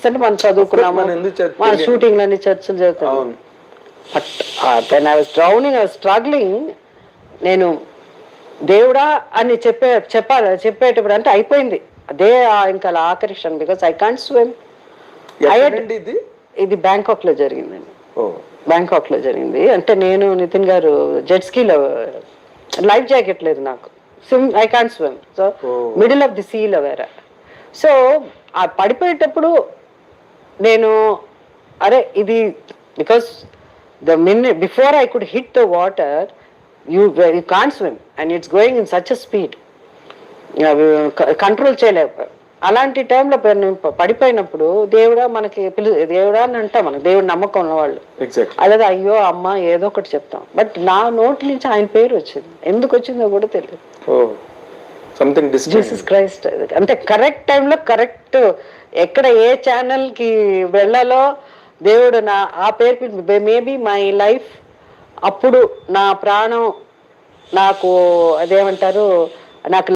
చూస్తుంటే మనం చదువుకున్నాము, మన షూటింగ్ అన్ని చర్చలు జరుగుతాయి. But then I was drowning, I was struggling. నేను దేవుడా అని చెప్పేటప్పుడు అంటే అయిపోయింది అదే ఇంకా ఆఖరి క్షణం. Because I can't swim. ఇది బ్యాంకాక్ లో జరిగిందండి. బ్యాంకాక్ లో జరిగింది. అంటే నేను నితిన్ గారు జెట్ స్కీలో, లైఫ్ జాకెట్ లేదు నాకు, swim, I can't swim. So middle of the సీలో వేరే. సో ఆ పడిపోయేటప్పుడు నేను అరే ఇది, because the minute before I could hit the water, you can't swim and it's going in such a speed, control చేయలేకపోయాం. అలాంటి టైంలో పడిపోయినప్పుడు దేవుడా మనకి దేవుడా అని అంటాం, మనకి దేవుడు నమ్మకం ఉన్నవాళ్ళు. అలాగే అయ్యో అమ్మ ఏదో ఒకటి చెప్తాం. బట్ నా నోటి నుంచి ఆయన పేరు వచ్చింది. ఎందుకు వచ్చిందో కూడా తెలియదు. Jesus Christ. అంటే కరెక్ట్ టైంలో కరెక్ట్, ఎక్కడ ఏ ఛానల్ కి వెళ్ళాలో దేవుడు ఆ పేరు, మేబీ మై లైఫ్ అప్పుడు నా ప్రాణం నాకు అదేమంటారు, నాకు